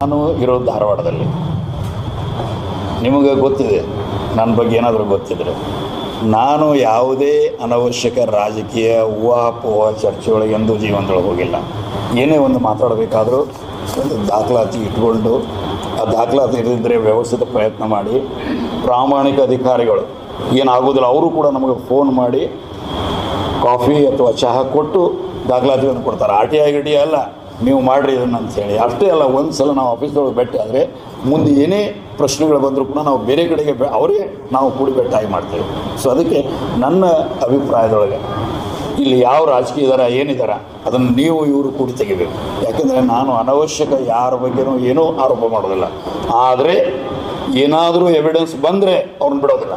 ನಾನು ಇರೋದು ಧಾರವಾಡದಲ್ಲಿ. ನಿಮಗೆ ಗೊತ್ತಿದೆ ನನ್ನ ಬಗ್ಗೆ ಏನಾದರೂ ಗೊತ್ತಿದ್ರೆ, ನಾನು ಯಾವುದೇ ಅನವಶ್ಯಕ ರಾಜಕೀಯ ಊಹಾಪೋಹ ಚರ್ಚೆಯೊಳಗೆ ಎಂದೂ ಜೀವನದೊಳಗೆ ಹೋಗಿಲ್ಲ. ಏನೇ ಒಂದು ಮಾತಾಡಬೇಕಾದ್ರೂ ಒಂದು ದಾಖಲಾತಿ ಇಟ್ಕೊಂಡು, ಆ ದಾಖಲಾತಿ ಇರದಿದ್ದರೆ ವ್ಯವಸ್ಥಿತ ಪ್ರಯತ್ನ ಮಾಡಿ, ಪ್ರಾಮಾಣಿಕ ಅಧಿಕಾರಿಗಳು ಏನಾಗೋದಿಲ್ಲ ಅವರು ಕೂಡ ನಮಗೆ ಫೋನ್ ಮಾಡಿ ಕಾಫಿ ಅಥವಾ ಚಹಾ ಕೊಟ್ಟು ದಾಖಲಾತಿಯನ್ನು ಕೊಡ್ತಾರೆ. ಆರ್ ಟಿ ಐ ಗಿಟಿ ಅಲ್ಲ, ನೀವು ಮಾಡಿರಿ ಇದನ್ನು ಅಂಥೇಳಿ. ಅಷ್ಟೇ ಅಲ್ಲ, ಒಂದು ಸಲ ನಾವು ಆಫೀಸ್ದೊಳಗೆ ಭೇಟಿ ಆದರೆ ಮುಂದೆ ಏನೇ ಪ್ರಶ್ನೆಗಳು ಬಂದರೂ ಕೂಡ ನಾವು ಬೇರೆ ಕಡೆಗೆ ಅವರೇ ನಾವು ಕೂಡಿ ಭೇಟಿಯಾಗಿ ಮಾಡ್ತೇವೆ. ಸೊ ಅದಕ್ಕೆ ನನ್ನ ಅಭಿಪ್ರಾಯದೊಳಗೆ ಇಲ್ಲಿ ಯಾವ ರಾಜಕೀಯದಾರ ಏನಿದಾರ ಅದನ್ನು ನೀವು ಇವರು ಕೂಡಿ ತೆಗಿಬೇಕು. ಯಾಕೆಂದರೆ ನಾನು ಅನವಶ್ಯಕ ಯಾರ ಬಗ್ಗೆನೂ ಏನೂ ಆರೋಪ ಮಾಡೋದಿಲ್ಲ. ಆದರೆ ಏನಾದರೂ ಎವಿಡೆನ್ಸ್ ಬಂದರೆ ಅವ್ರನ್ನ ಬಿಡೋದಿಲ್ಲ.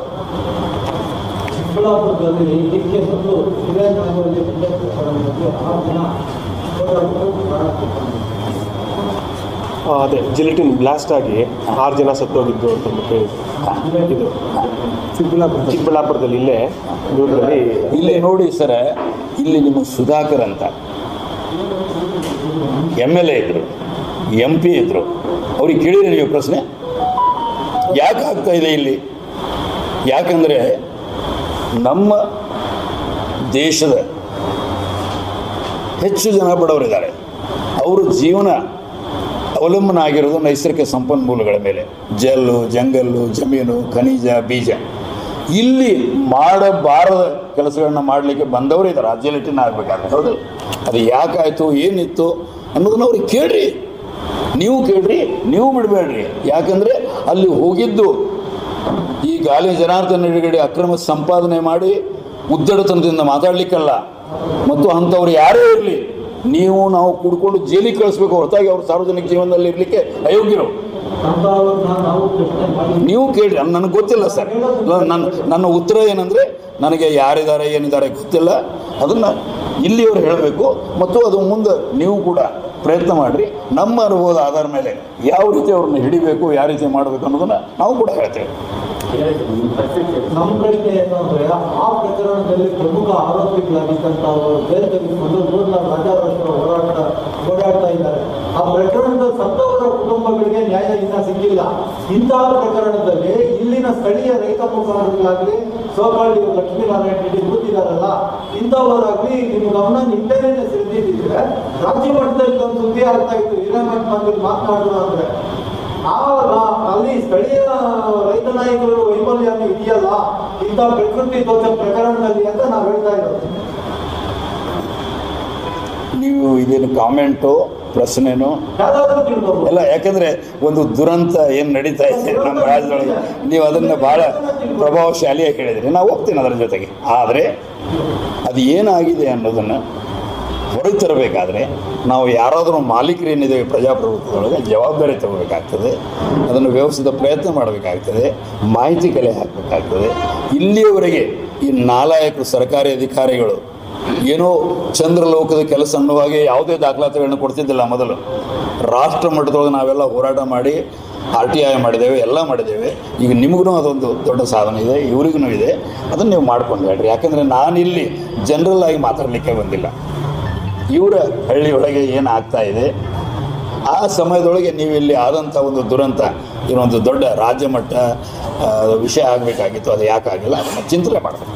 ಅದೇ ಜಿಲೆಟಿನ್ ಬ್ಲಾಸ್ಟ್ ಆಗಿ 6 ಜನ ಸತ್ತೋಗಿದ್ದು ಅಂತ ಕೇಳಿದ್ರು. ಇದು ಚಿಕ್ಕಬಳ್ಳಾಪುರದಲ್ಲಿ ಇಲ್ಲೇ ನೋಡಿ ಸರ, ಇಲ್ಲಿ ನಿಮ್ಮ ಸುಧಾಕರ್ ಅಂತ MLA ಇದ್ದರು, MP ಇದ್ದರು. ಅವ್ರಿಗೆ ಕೇಳಿದ್ರೆ ನೀವು ಪ್ರಶ್ನೆ ಯಾಕೆ ಆಗ್ತಾ ಇದೆ ಇಲ್ಲಿ? ಯಾಕಂದರೆ ನಮ್ಮ ದೇಶದ ಹೆಚ್ಚು ಜನ ಬಡವರಿದ್ದಾರೆ. ಅವರು ಜೀವನ ಅವಲಂಬನ ಆಗಿರೋದು ನೈಸರ್ಗಿಕ ಸಂಪನ್ಮೂಲಗಳ ಮೇಲೆ, ಜಲ್ಲು, ಜಂಗಲ್ಲು, ಜಮೀನು, ಖನಿಜ, ಬೀಜ. ಇಲ್ಲಿ ಮಾಡಬಾರದ ಕೆಲಸಗಳನ್ನ ಮಾಡಲಿಕ್ಕೆ ಬಂದವರು ಇದ್ದಾರೆ. ಜಿಲೆಟಿನ್ ಆಗಬೇಕಾದ್ರೆ ಹೌದಲ್ಲ, ಅದು ಯಾಕಾಯಿತು, ಏನಿತ್ತು ಅನ್ನೋದನ್ನ ಅವ್ರಿಗೆ ಕೇಳ್ರಿ. ನೀವು ಕೇಳ್ರಿ, ನೀವು ಬಿಡಬೇಡ್ರಿ. ಯಾಕಂದರೆ ಅಲ್ಲಿ ಹೋಗಿದ್ದು ಈ ಗಾಲಿ ಜನಾರ್ದನ ಎದುರುಗಡೆ ಅಕ್ರಮ ಸಂಪಾದನೆ ಮಾಡಿ ಉದ್ದಡತನದಿಂದ ಮಾತಾಡಲಿಕ್ಕಲ್ಲ. ಮತ್ತು ಅಂಥವ್ರು ಯಾರೇ ಇರಲಿ, ನೀವು ನಾವು ಕುಡ್ಕೊಂಡು ಜೈಲಿಗೆ ಕಳಿಸ್ಬೇಕು ಹೊರತಾಗಿ ಅವ್ರು ಸಾರ್ವಜನಿಕ ಜೀವನದಲ್ಲಿ ಇರಲಿಕ್ಕೆ ಅಯೋಗ್ಯರು. ನೀವು ಕೇಳ್ರಿ, ನನಗೆ ಗೊತ್ತಿಲ್ಲ ಸರ್. ನನ್ನ ಉತ್ತರ ಏನಂದರೆ, ನನಗೆ ಯಾರಿದ್ದಾರೆ ಏನಿದ್ದಾರೆ ಗೊತ್ತಿಲ್ಲ. ಅದನ್ನು ಇಲ್ಲಿಯವರು ಹೇಳಬೇಕು. ಮತ್ತು ಅದು ಮುಂದೆ ನೀವು ಕೂಡ ಪ್ರಯತ್ನ ಮಾಡಿರಿ. ನಮ್ಮ ಅನುಭವದ ಆಧಾರ ಮೇಲೆ ಯಾವ ರೀತಿ ಅವ್ರನ್ನ ಹಿಡಿಬೇಕು, ಯಾವ ರೀತಿ ಮಾಡಬೇಕು ಅನ್ನೋದನ್ನು ನಾವು ಕೂಡ ಹೇಳ್ತೇವೆ. ನಮ್ಮ ಪ್ರಶ್ನೆ ಏನಂದ್ರೆ, ಆ ಪ್ರಕರಣದಲ್ಲಿ ಪ್ರಮುಖ ಆರೋಪಿಗಳಾಗಿದ್ದಂಥವರು ಬೇರೆ ತೆಗೆದುಕೊಂಡು 4 ಓಡಾಡ್ತಾ ಇದ್ದಾರೆ. ಆ ಪ್ರಕರಣದ ಸತ್ತವರ ಕುಟುಂಬಗಳಿಗೆ ನ್ಯಾಯ ಇನ್ನೂ ಸಿಕ್ಕಿಲ್ಲ. ಇಂತಹ ಪ್ರಕರಣದಲ್ಲಿ ಇಲ್ಲಿನ ಸ್ಥಳೀಯ ರೈತ ಮುಖಂಡರುಗಳಾಗಲಿ, ಸೋಕಾಳಿ ಲಕ್ಷ್ಮೀನಾರಾಯಣ ರೆಡ್ಡಿ ಕೂತಿದಾರಲ್ಲ, ಇಂಥವರಾಗಲಿ ನಿಮ್ಮ ಗಮನ ನಿಟ್ಟೇನೆ ಸೆಳೆದಿದ್ದರೆ ರಾಜ್ಯ ಮಟ್ಟದಲ್ಲಿ ಒಂದು ಸುದ್ದಿ ಆಗ್ತಾ ಇತ್ತು. ಹಿರೇಮಠ್ ಮಂದಿಗೆ ಮಾತನಾಡೋಣ ಅಂದರೆ ಅಲ್ಲಿ ಸ್ಥಳೀಯ ರೈತ ನಾಯಕರು ವೈಫಲ್ಯ ಇದೆಯಲ್ಲ ಇಂಥ ಪ್ರಕೃತಿ ದೋಷ ಪ್ರಕರಣದಲ್ಲಿ ಅಂತ ನಾವು ಹೇಳ್ತಾ ಇರೋದು. ನೀವು ಇದೇನು ಕಾಮೆಂಟು ಪ್ರಶ್ನೆನೋ ಎಲ್ಲ, ಯಾಕಂದರೆ ಒಂದು ದುರಂತ ಏನು ನಡೀತಾ ಇದೆ ನಮ್ಮ ರಾಜ್ಯದೊಳಗೆ, ನೀವು ಅದನ್ನು ಭಾಳ ಪ್ರಭಾವಶಾಲಿಯಾಗಿ ಹೇಳಿದ್ರಿ. ನಾವು ಹೋಗ್ತೀನಿ ಅದರ ಜೊತೆಗೆ. ಆದರೆ ಅದು ಏನಾಗಿದೆ ಅನ್ನೋದನ್ನು ಹೊರಗೆ ತರಬೇಕಾದ್ರೆ ನಾವು ಯಾರಾದರೂ ಮಾಲೀಕರು ಏನಿದ್ದೇವೆ ಪ್ರಜಾಪ್ರಭುತ್ವದೊಳಗೆ ಜವಾಬ್ದಾರಿ ತಗೋಬೇಕಾಗ್ತದೆ. ಅದನ್ನು ವ್ಯವಸ್ಥಿತ ಪ್ರಯತ್ನ ಮಾಡಬೇಕಾಗ್ತದೆ, ಮಾಹಿತಿ ಕಲೆ ಹಾಕಬೇಕಾಗ್ತದೆ. ಇಲ್ಲಿಯವರೆಗೆ ಈ ನಾಲಾಯಕರು ಸರ್ಕಾರಿ ಅಧಿಕಾರಿಗಳು ಏನೋ ಚಂದ್ರಲೋಕದ ಕೆಲಸ ಅನ್ನುವಾಗೆ ಯಾವುದೇ ದಾಖಲಾತಿಗಳನ್ನು ಕೊಡ್ತಿದ್ದಿಲ್ಲ. ಮೊದಲು ರಾಷ್ಟ್ರ ಮಟ್ಟದೊಳಗೆ ನಾವೆಲ್ಲ ಹೋರಾಟ ಮಾಡಿ RTI ಮಾಡಿದ್ದೇವೆ, ಎಲ್ಲ ಮಾಡಿದ್ದೇವೆ. ಈಗ ನಿಮಗೂ ಅದೊಂದು ದೊಡ್ಡ ಸಾಧನೆ ಇದೆ, ಇವ್ರಿಗೂ ಇದೆ. ಅದನ್ನು ನೀವು ಮಾಡ್ಕೊಂಡು ಹೇಳ್ರಿ. ಯಾಕಂದರೆ ನಾನಿಲ್ಲಿ ಜನರಲ್ ಆಗಿ ಮಾತಾಡಲಿಕ್ಕೆ ಬಂದಿಲ್ಲ. ಇವರ ಹಳ್ಳಿಯೊಳಗೆ ಏನು ಆಗ್ತಾ ಇದೆ ಆ ಸಮಯದೊಳಗೆ ನೀವು ಇಲ್ಲಿ ಆದಂಥ ಒಂದು ದುರಂತ ಇನ್ನೊಂದು ದೊಡ್ಡ ರಾಜ್ಯ ಮಟ್ಟ ವಿಷಯ ಆಗಬೇಕಾಗಿತ್ತು. ಅದು ಯಾಕಾಗಿಲ್ಲ, ಅದನ್ನು ಚಿಂತನೆ ಮಾಡಬೇಕು.